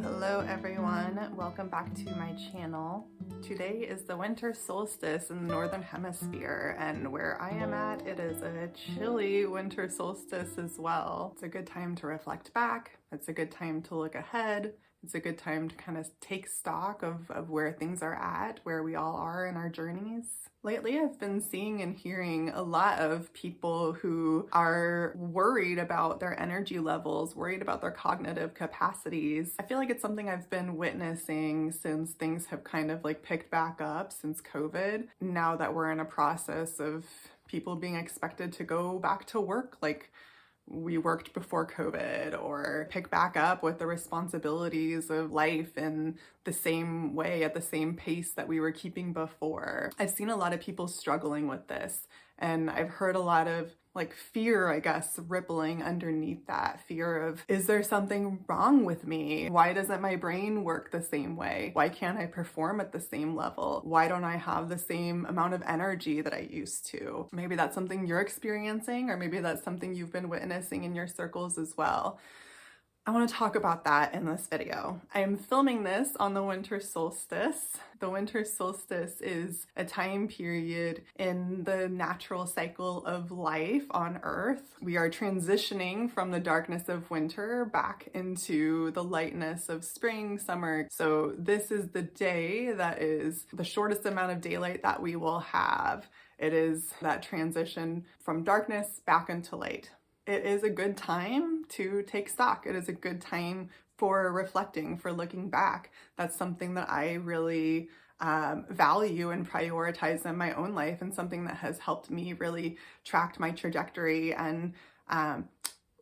Hello everyone, welcome back to my channel. Today is the winter solstice in the northern hemisphere, and where I am at, it is a chilly winter solstice as well. It's a good time to reflect back, it's a good time to look ahead, it's a good time to kind of take stock of where things are at, where we all are in our journeys. Lately, I've been seeing and hearing a lot of people who are worried about their energy levels, worried about their cognitive capacities. I feel like it's something I've been witnessing since things have kind of like picked back up since COVID. Now that we're in a process of people being expected to go back to work like we worked before COVID, or pick back up with the responsibilities of life in the same way at the same pace that we were keeping before. I've seen a lot of people struggling with this, and I've heard a lot of like fear, I guess, rippling underneath that fear of, is there something wrong with me? Why doesn't my brain work the same way? Why can't I perform at the same level? Why don't I have the same amount of energy that I used to? Maybe that's something you're experiencing, or maybe that's something you've been witnessing in your circles as well. I want to talk about that in this video. I'm filming this on the winter solstice. The winter solstice is a time period in the natural cycle of life on Earth. We are transitioning from the darkness of winter back into the lightness of spring, summer. So this is the day that is the shortest amount of daylight that we will have. It is that transition from darkness back into light. It is a good time to take stock. It is a good time for reflecting, for looking back. That's something that I really value and prioritize in my own life, and something that has helped me really track my trajectory and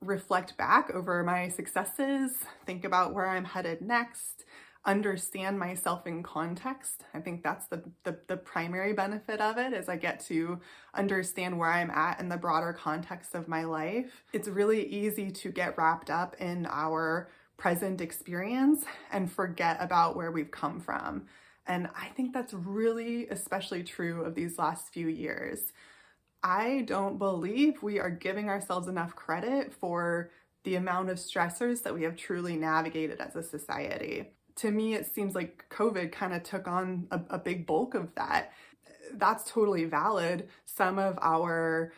reflect back over my successes, think about where I'm headed next, understand myself in context. I think that's the primary benefit of it, is I get to understand where I'm at in the broader context of my life. It's really easy to get wrapped up in our present experience and forget about where we've come from. And I think that's really especially true of these last few years. I don't believe we are giving ourselves enough credit for the amount of stressors that we have truly navigated as a society. To me, it seems like COVID kind of took on a big bulk of that. That's totally valid. Some of our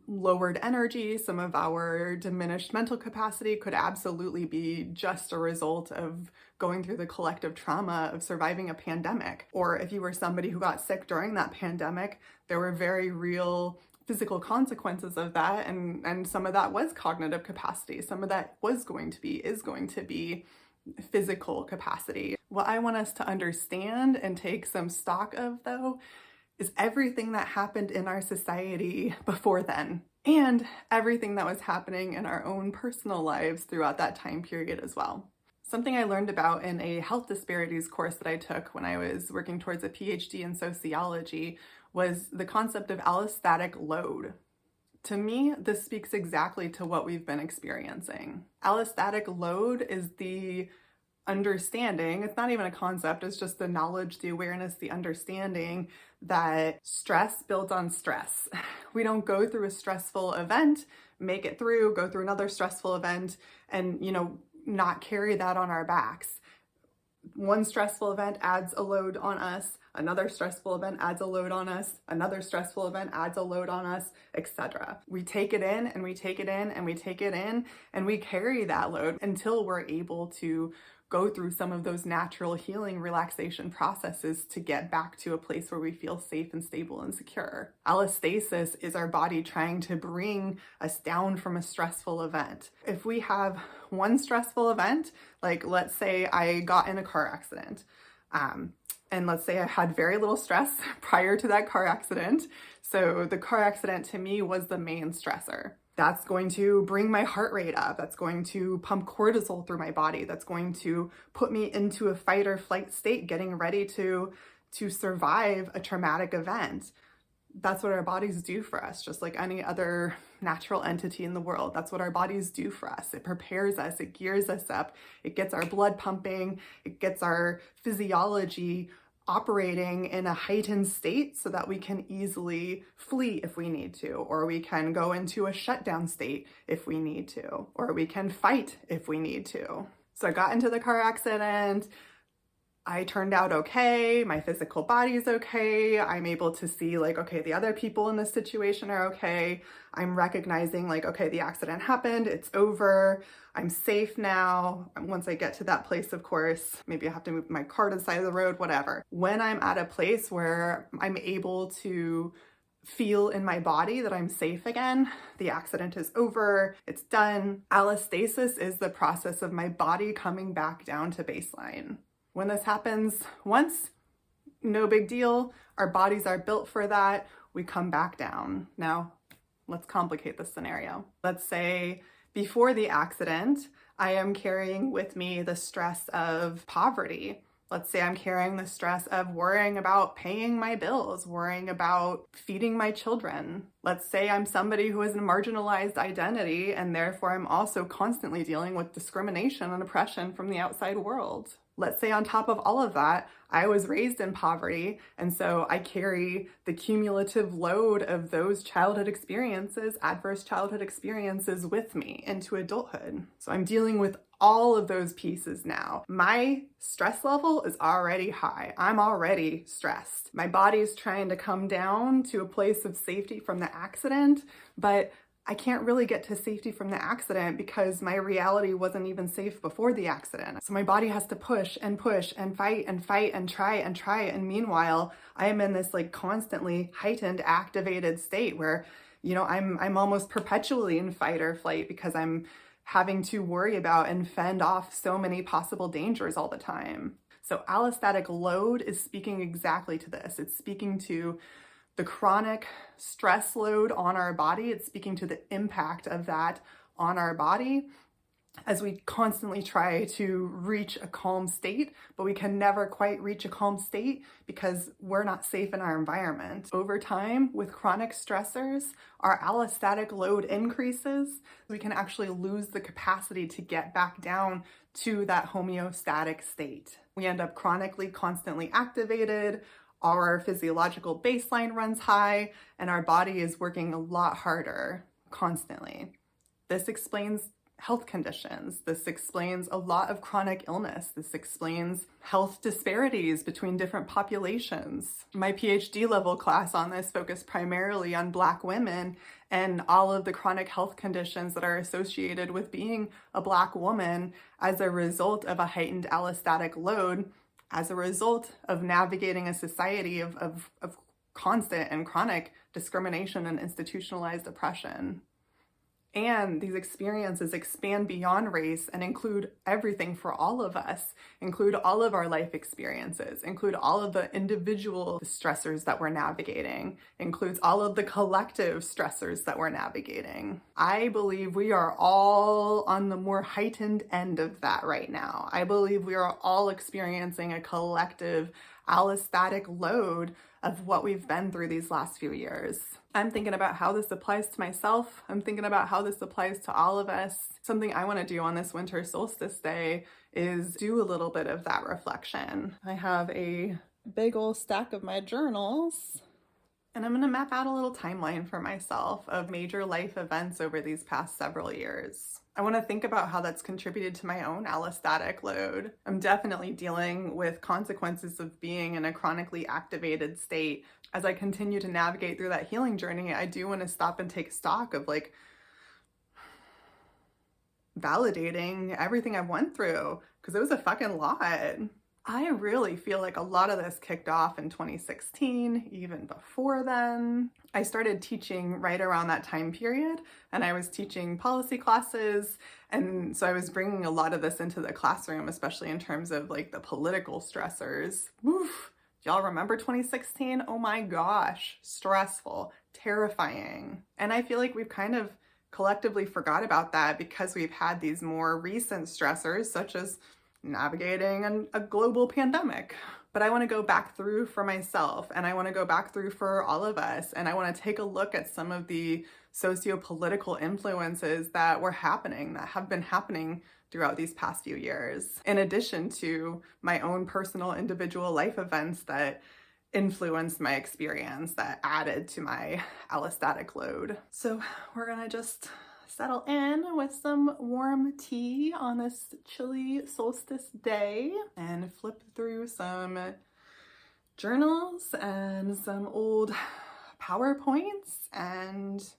lowered energy, some of our diminished mental capacity could absolutely be just a result of going through the collective trauma of surviving a pandemic. Or if you were somebody who got sick during that pandemic, there were very real physical consequences of that, and some of that was cognitive capacity. Some of that is going to be physical capacity. What I want us to understand and take some stock of, though, is everything that happened in our society before then, and everything that was happening in our own personal lives throughout that time period as well. Something I learned about in a health disparities course that I took when I was working towards a PhD in sociology was the concept of allostatic load. To me, this speaks exactly to what we've been experiencing. Allostatic load is the understanding, it's not even a concept, it's just the knowledge, the awareness, the understanding that stress builds on stress. We don't go through a stressful event, make it through, go through another stressful event, and, not carry that on our backs. One stressful event adds a load on us, another stressful event adds a load on us, another stressful event adds a load on us, etc. We take it in and we take it in and we take it in, and we carry that load until we're able to go through some of those natural healing relaxation processes to get back to a place where we feel safe and stable and secure. Allostasis is our body trying to bring us down from a stressful event. If we have one stressful event, like let's say I got in a car accident, and let's say I had very little stress prior to that car accident. So the car accident to me was the main stressor. That's going to bring my heart rate up. That's going to pump cortisol through my body. That's going to put me into a fight or flight state, getting ready to survive a traumatic event. That's what our bodies do for us, just like any other natural entity in the world. That's what our bodies do for us. It prepares us, it gears us up, it gets our blood pumping, it gets our physiology operating in a heightened state so that we can easily flee if we need to, or we can go into a shutdown state if we need to, or we can fight if we need to. So I got into the car accident. I turned out okay. My physical body's okay. I'm able to see like, okay, the other people in this situation are okay. I'm recognizing like, okay, the accident happened. It's over. I'm safe now. Once I get to that place, of course, maybe I have to move my car to the side of the road, whatever. When I'm at a place where I'm able to feel in my body that I'm safe again, the accident is over, it's done. Allostasis is the process of my body coming back down to baseline. When this happens once, no big deal. Our bodies are built for that. We come back down. Now, let's complicate the scenario. Let's say before the accident, I am carrying with me the stress of poverty. Let's say I'm carrying the stress of worrying about paying my bills, worrying about feeding my children. Let's say I'm somebody who has a marginalized identity, and therefore I'm also constantly dealing with discrimination and oppression from the outside world. Let's say on top of all of that, I was raised in poverty, and so I carry the cumulative load of those childhood experiences, adverse childhood experiences with me into adulthood. So I'm dealing with all of those pieces now. My stress level is already high. I'm already stressed. My body's trying to come down to a place of safety from the accident, but I can't really get to safety from the accident because my reality wasn't even safe before the accident. So my body has to push and fight and fight and try. And meanwhile, I am in this like constantly heightened, activated state where, you know, I'm almost perpetually in fight or flight because I'm having to worry about and fend off so many possible dangers all the time. So allostatic load is speaking exactly to this. It's speaking to the chronic stress load on our body. It's speaking to the impact of that on our body as we constantly try to reach a calm state, but we can never quite reach a calm state because we're not safe in our environment. Over time, with chronic stressors, our allostatic load increases. We can actually lose the capacity to get back down to that homeostatic state. We end up chronically, constantly activated. Our physiological baseline runs high, and our body is working a lot harder constantly. This explains health conditions. This explains a lot of chronic illness. This explains health disparities between different populations. My PhD level class on this focused primarily on Black women and all of the chronic health conditions that are associated with being a Black woman as a result of a heightened allostatic load, as a result of navigating a society of constant and chronic discrimination and institutionalized oppression. And these experiences expand beyond race and include everything for all of us, include all of our life experiences, include all of the individual stressors that we're navigating, includes all of the collective stressors that we're navigating. I believe we are all on the more heightened end of that right now. I believe we are all experiencing a collective allostatic load of what we've been through these last few years. I'm thinking about how this applies to myself. I'm thinking about how this applies to all of us. Something I want to do on this winter solstice day is do a little bit of that reflection. I have a big old stack of my journals, and I'm going to map out a little timeline for myself of major life events over these past several years. I want to think about how that's contributed to my own allostatic load. I'm definitely dealing with consequences of being in a chronically activated state. As I continue to navigate through that healing journey, I do want to stop and take stock of like validating everything I went through, because it was a fucking lot. I really feel like a lot of this kicked off in 2016, even before then. I started teaching right around that time period, and I was teaching policy classes, and so I was bringing a lot of this into the classroom, especially in terms of like the political stressors. Woof. Y'all remember 2016? Oh my gosh, stressful, terrifying. And I feel like we've kind of collectively forgot about that because we've had these more recent stressors, such as navigating a global pandemic. But I want to go back through for myself, and I want to go back through for all of us, and I want to take a look at some of the sociopolitical influences that have been happening throughout these past few years, in addition to my own personal individual life events that influenced my experience, that added to my allostatic load. So we're gonna just settle in with some warm tea on this chilly solstice day and flip through some journals and some old PowerPoints and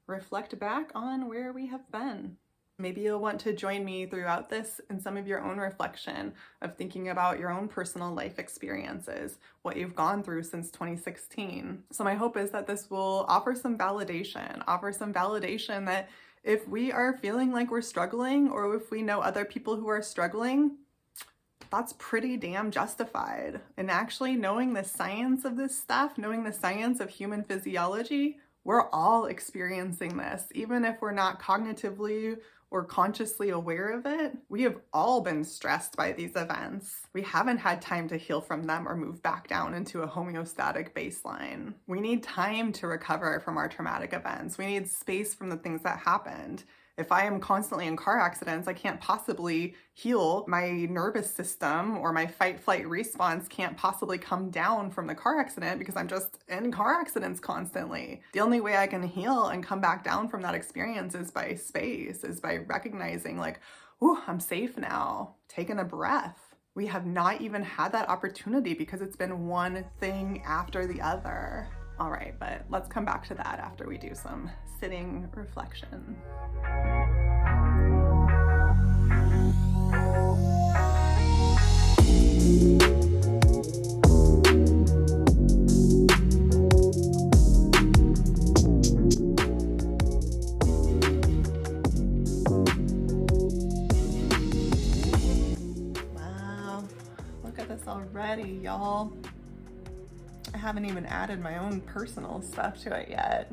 reflect back on where we have been. Maybe you'll want to join me throughout this in some of your own reflection of thinking about your own personal life experiences, what you've gone through since 2016. So my hope is that this will offer some validation that if we are feeling like we're struggling, or if we know other people who are struggling, that's pretty damn justified. And actually knowing the science of this stuff, knowing the science of human physiology, we're all experiencing this, even if we're not cognitively or consciously aware of it. We have all been stressed by these events. We haven't had time to heal from them or move back down into a homeostatic baseline. We need time to recover from our traumatic events. We need space from the things that happened. If I am constantly in car accidents, I can't possibly heal. My nervous system or my fight-flight response can't possibly come down from the car accident because I'm just in car accidents constantly. The only way I can heal and come back down from that experience is by space, is by recognizing like, ooh, I'm safe now, taking a breath. We have not even had that opportunity because it's been one thing after the other. All right, but let's come back to that after we do some sitting reflection. Wow, look at this already, y'all. I haven't even added my own personal stuff to it yet.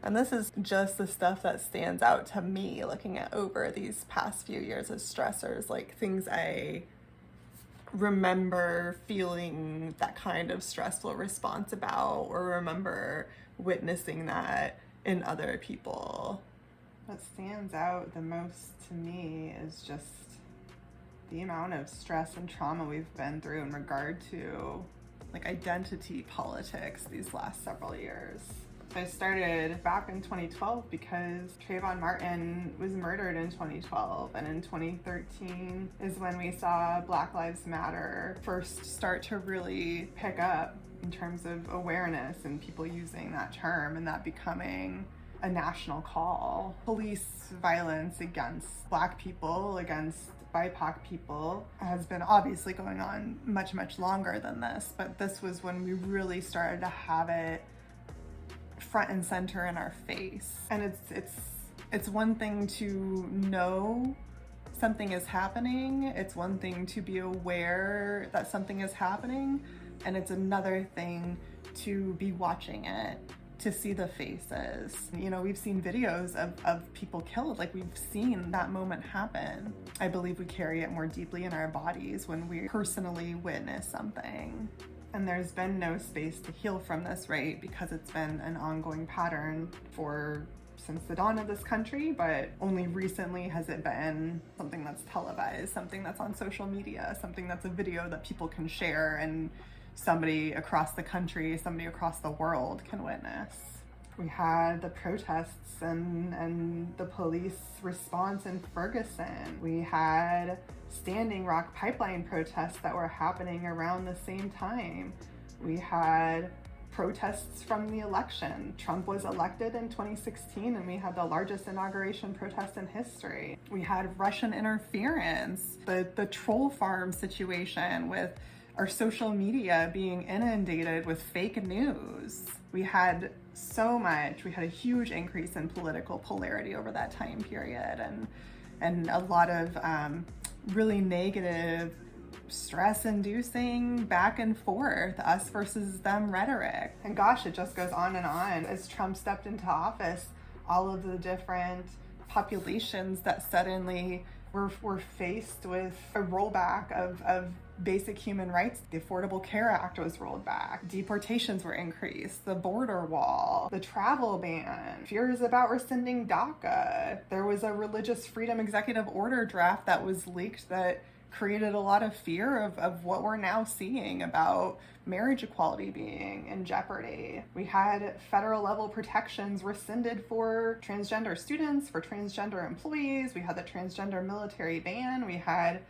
And this is just the stuff that stands out to me looking at over these past few years of stressors, like things I remember feeling that kind of stressful response about, or remember witnessing that in other people. What stands out the most to me is just the amount of stress and trauma we've been through in regard to like identity politics these last several years. I started back in 2012 because Trayvon Martin was murdered in 2012, and in 2013 is when we saw Black Lives Matter first start to really pick up in terms of awareness and people using that term and that becoming a national call. Police violence against Black people, against BIPOC people has been obviously going on much, much longer than this, but this was when we really started to have it front and center in our face. And it's one thing to know something is happening, it's one thing to be aware that something is happening, and it's another thing to be watching it, to see the faces. You know, we've seen videos of people killed, like we've seen that moment happen. I believe we carry it more deeply in our bodies when we personally witness something. And there's been no space to heal from this, right? Because it's been an ongoing pattern since the dawn of this country, but only recently has it been something that's televised, something that's on social media, something that's a video that people can share and somebody across the country, somebody across the world can witness. We had the protests and the police response in Ferguson. We had Standing Rock pipeline protests that were happening around the same time. We had protests from the election. Trump was elected in 2016 and we had the largest inauguration protest in history. We had Russian interference, the troll farm situation with our social media being inundated with fake news. We had so much. We had a huge increase in political polarity over that time period, and a lot of really negative, stress-inducing back and forth, us versus them rhetoric. And gosh, it just goes on and on. As Trump stepped into office, all of the different populations that suddenly were faced with a rollback of basic human rights. The Affordable Care Act was rolled back. Deportations were increased. The border wall, the travel ban, fears about rescinding DACA. There was a religious freedom executive order draft that was leaked that created a lot of fear of what we're now seeing about marriage equality being in jeopardy. We had federal level protections rescinded for transgender students, for transgender employees. We had the transgender military ban. We had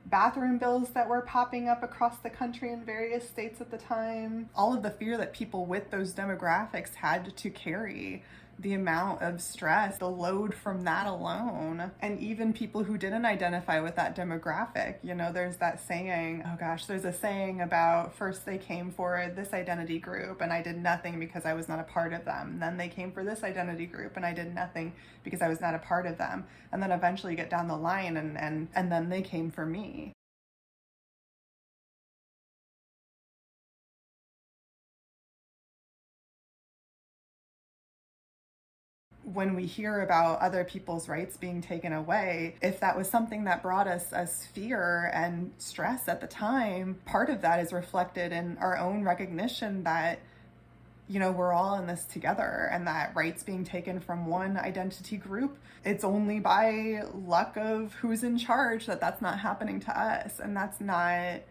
bathroom bills that were popping up across the country in various states at the time. All of the fear that people with those demographics had to carry, the amount of stress, the load from that alone. And even people who didn't identify with that demographic, you know, there's that saying, oh gosh, there's a saying about first they came for this identity group and I did nothing because I was not a part of them. And then they came for this identity group and I did nothing because I was not a part of them. And then eventually get down the line and then they came for me. When we hear about other people's rights being taken away, if that was something that brought us fear and stress at the time, part of that is reflected in our own recognition that, you know, we're all in this together, and that rights being taken from one identity group, it's only by luck of who's in charge that that's not happening to us. And that's not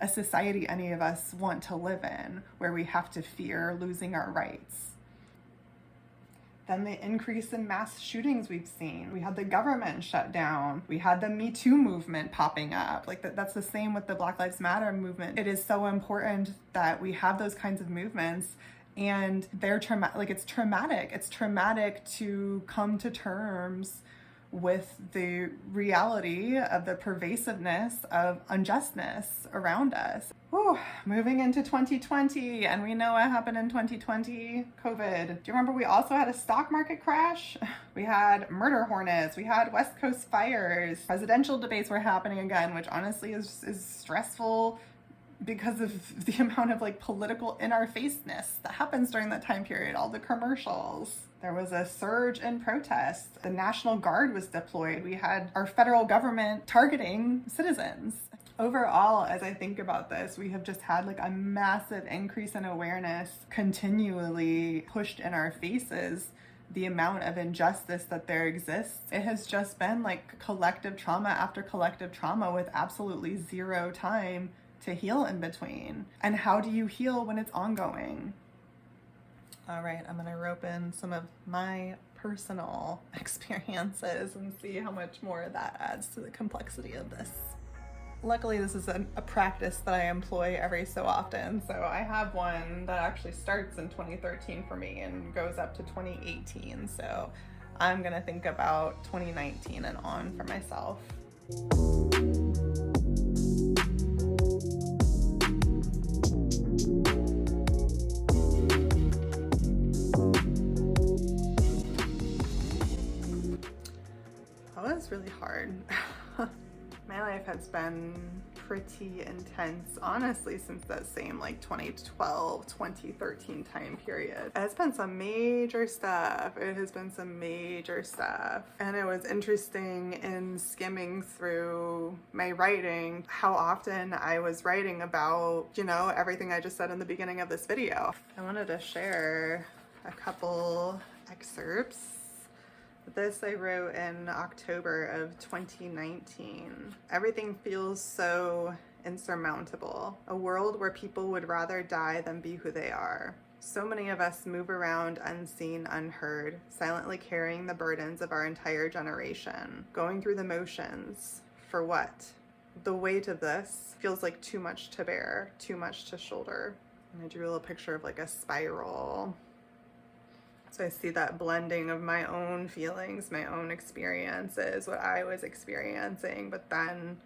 a society any of us want to live in, where we have to fear losing our rights. Then the increase in mass shootings we've seen. We had the government shut down. We had the Me Too movement popping up. Like that's the same with the Black Lives Matter movement. It is so important that we have those kinds of movements, and they're traumatic. It's traumatic. It's traumatic to come to terms with the reality of the pervasiveness of unjustness around us. Whew, moving into 2020, and we know what happened in 2020, COVID. Do you remember we also had a stock market crash? We had murder hornets, we had West Coast fires, presidential debates were happening again, which honestly is stressful because of the amount of like political in-our-faceness that happens during that time period, all the commercials. There was a surge in protest. The National Guard was deployed. We had our federal government targeting citizens. Overall, as I think about this, we have just had like a massive increase in awareness continually pushed in our faces. The amount of injustice that there exists. It has just been like collective trauma after collective trauma with absolutely zero time to heal in between. And how do you heal when it's ongoing? All right, I'm gonna rope in some of my personal experiences and see how much more that adds to the complexity of this. Luckily, this is a practice that I employ every so often. So I have one that actually starts in 2013 for me and goes up to 2018. So I'm gonna think about 2019 and on for myself. That was really hard. My life has been pretty intense, honestly, since that same like 2012, 2013 time period. It's been some major stuff. It has been some major stuff. And it was interesting in skimming through my writing, how often I was writing about, you know, everything I just said in the beginning of this video. I wanted to share a couple excerpts. This I wrote in October of 2019. Everything feels so insurmountable. A world where people would rather die than be who they are. So many of us move around unseen, unheard, silently carrying the burdens of our entire generation. Going through the motions. For what? The weight of this feels like too much to bear, too much to shoulder. And I drew a little picture of like a spiral. So I see that blending of my own feelings, my own experiences, what I was experiencing, but then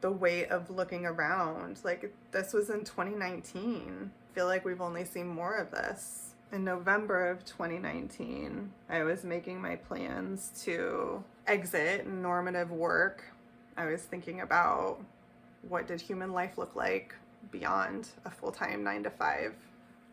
the weight of looking around. Like, this was in 2019. I feel like we've only seen more of this. In November of 2019, I was making my plans to exit normative work. I was thinking about what did human life look like beyond a full-time 9-to-5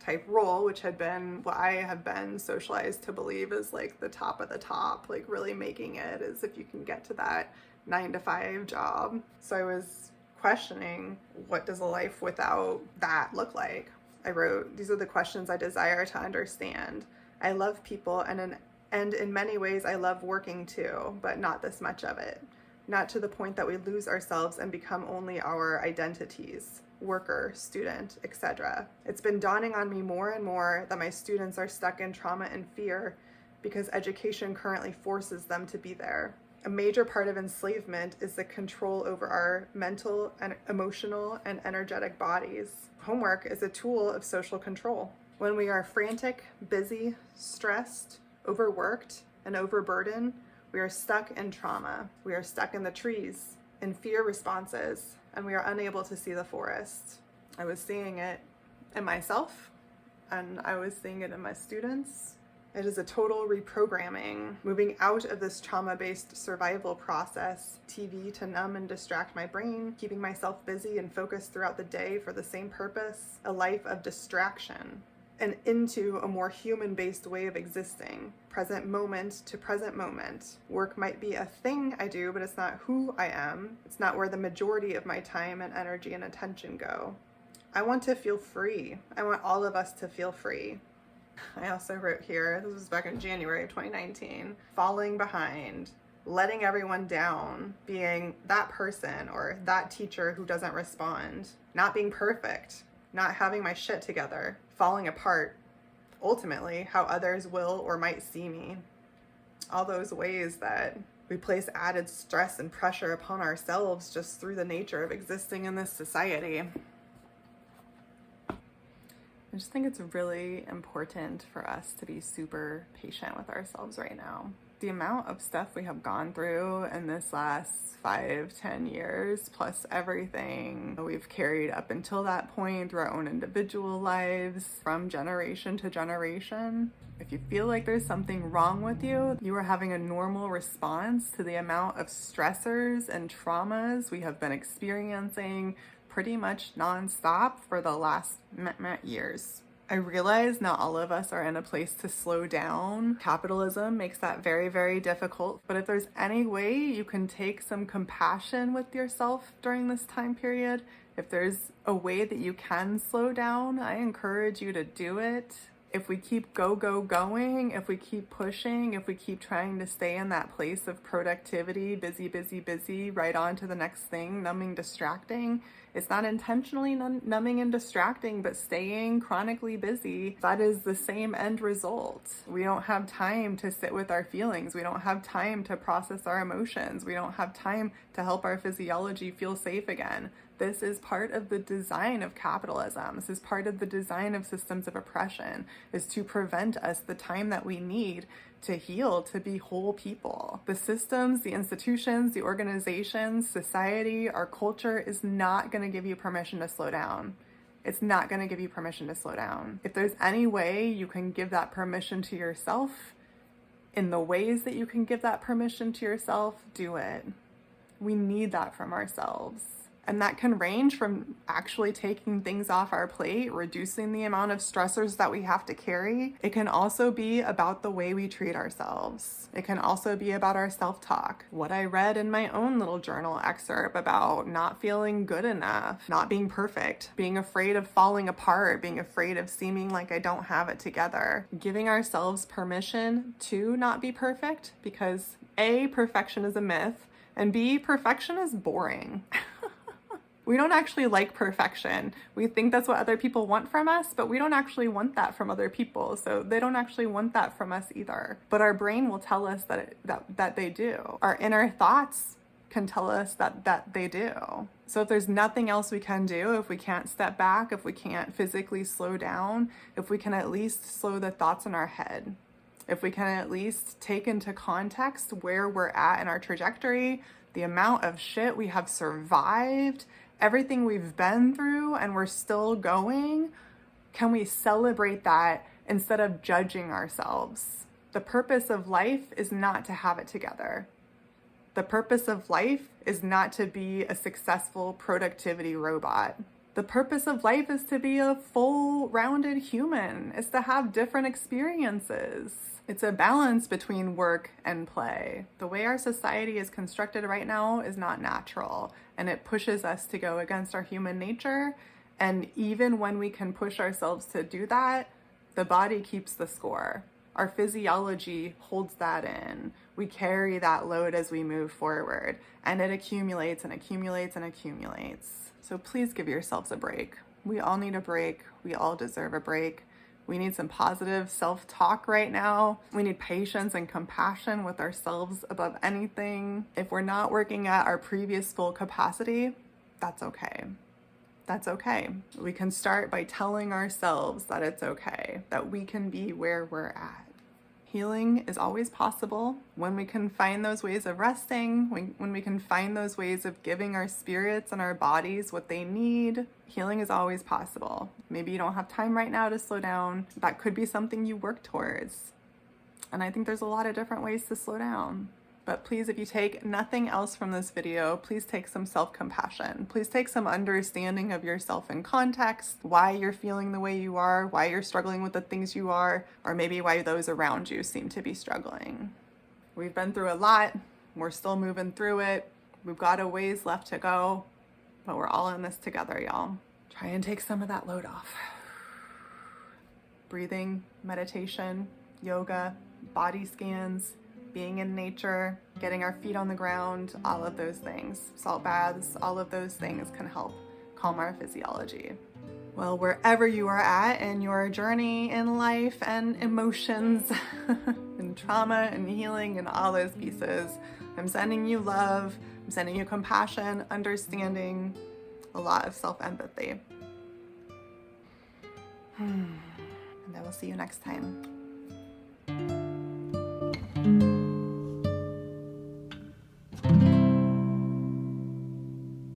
type role, which had been what I have been socialized to believe is like the top of the top, like really making it as if you can get to that 9-to-5 job. So I was questioning, what does a life without that look like? I wrote, these are the questions I desire to understand. I love people, and in many ways I love working too, but not this much of it. not to the point that we lose ourselves and become only our identities, worker, student, etc. It's been dawning on me more and more that my students are stuck in trauma and fear because education currently forces them to be there. A major part of enslavement is the control over our mental and emotional and energetic bodies. Homework is a tool of social control. When we are frantic, busy, stressed, overworked, and overburdened, we are stuck in trauma. We are stuck in the trees, in fear responses, and we are unable to see the forest. I was seeing it in myself, and I was seeing it in my students. It is a total reprogramming, moving out of this trauma-based survival process, TV to numb and distract my brain, keeping myself busy and focused throughout the day for the same purpose, a life of distraction, and into a more human-based way of existing, present moment to present moment. Work might be a thing I do, but it's not who I am. It's not where the majority of my time and energy and attention go. I want to feel free. I want all of us to feel free. I also wrote here, this was back in January of 2019, falling behind, letting everyone down, being that person or that teacher who doesn't respond, not being perfect, not having my shit together, falling apart, ultimately how others will or might see me. All those ways that we place added stress and pressure upon ourselves just through the nature of existing in this society. I just think it's really important for us to be super patient with ourselves right now. The amount of stuff we have gone through in this last 5-10 years, plus everything we've carried up until that point through our own individual lives, from generation to generation. If you feel like there's something wrong with you, you are having a normal response to the amount of stressors and traumas we have been experiencing pretty much nonstop for the last years. I realize not all of us are in a place to slow down. Capitalism makes that very, very difficult. But if there's any way you can take some compassion with yourself during this time period, if there's a way that you can slow down, I encourage you to do it. If we keep going, if we keep pushing, if we keep trying to stay in that place of productivity, busy, right on to the next thing, numbing, distracting, it's not intentionally numbing and distracting, but staying chronically busy, that is the same end result. We don't have time to sit with our feelings. We don't have time to process our emotions. We don't have time to help our physiology feel safe again. This is part of the design of capitalism. This is part of the design of systems of oppression, is to prevent us the time that we need to heal, to be whole people. The systems, the institutions, the organizations, society, our culture is not going to give you permission to slow down. It's not going to give you permission to slow down. If there's any way you can give that permission to yourself, in the ways that you can give that permission to yourself, do it. We need that from ourselves. And that can range from actually taking things off our plate, reducing the amount of stressors that we have to carry. It can also be about the way we treat ourselves. It can also be about our self-talk. What I read in my own little journal excerpt about not feeling good enough, not being perfect, being afraid of falling apart, being afraid of seeming like I don't have it together. Giving ourselves permission to not be perfect, because A, perfection is a myth, and B, perfection is boring. We don't actually like perfection. We think that's what other people want from us, but we don't actually want that from other people. So they don't actually want that from us either. But our brain will tell us that they do. Our inner thoughts can tell us that they do. So if there's nothing else we can do, if we can't step back, if we can't physically slow down, if we can at least slow the thoughts in our head, if we can at least take into context where we're at in our trajectory, the amount of shit we have survived, everything we've been through, and we're still going, can we celebrate that instead of judging ourselves? The purpose of life is not to have it together. The purpose of life is not to be a successful productivity robot. The purpose of life is to be a full, rounded human. It's to have different experiences. It's a balance between work and play. The way our society is constructed right now is not natural, and it pushes us to go against our human nature. And even when we can push ourselves to do that, the body keeps the score. Our physiology holds that in. We carry that load as we move forward, and it accumulates and accumulates and accumulates. So please give yourselves a break. We all need a break. We all deserve a break. We need some positive self-talk right now. We need patience and compassion with ourselves above anything. If we're not working at our previous full capacity, that's okay. That's okay. We can start by telling ourselves that it's okay, that we can be where we're at. Healing is always possible when we can find those ways of resting, when we can find those ways of giving our spirits and our bodies what they need. Healing is always possible. Maybe you don't have time right now to slow down. That could be something you work towards. And I think there's a lot of different ways to slow down. But please, if you take nothing else from this video, please take some self-compassion. Please take some understanding of yourself in context, why you're feeling the way you are, why you're struggling with the things you are, or maybe why those around you seem to be struggling. We've been through a lot. We're still moving through it. We've got a ways left to go, but we're all in this together, y'all. Try and take some of that load off. Breathing, meditation, yoga, body scans, being in nature, getting our feet on the ground, all of those things. Salt baths, all of those things can help calm our physiology. Well, wherever you are at in your journey in life and emotions and trauma and healing and all those pieces, I'm sending you love, I'm sending you compassion, understanding, a lot of self-empathy. And I will see you next time.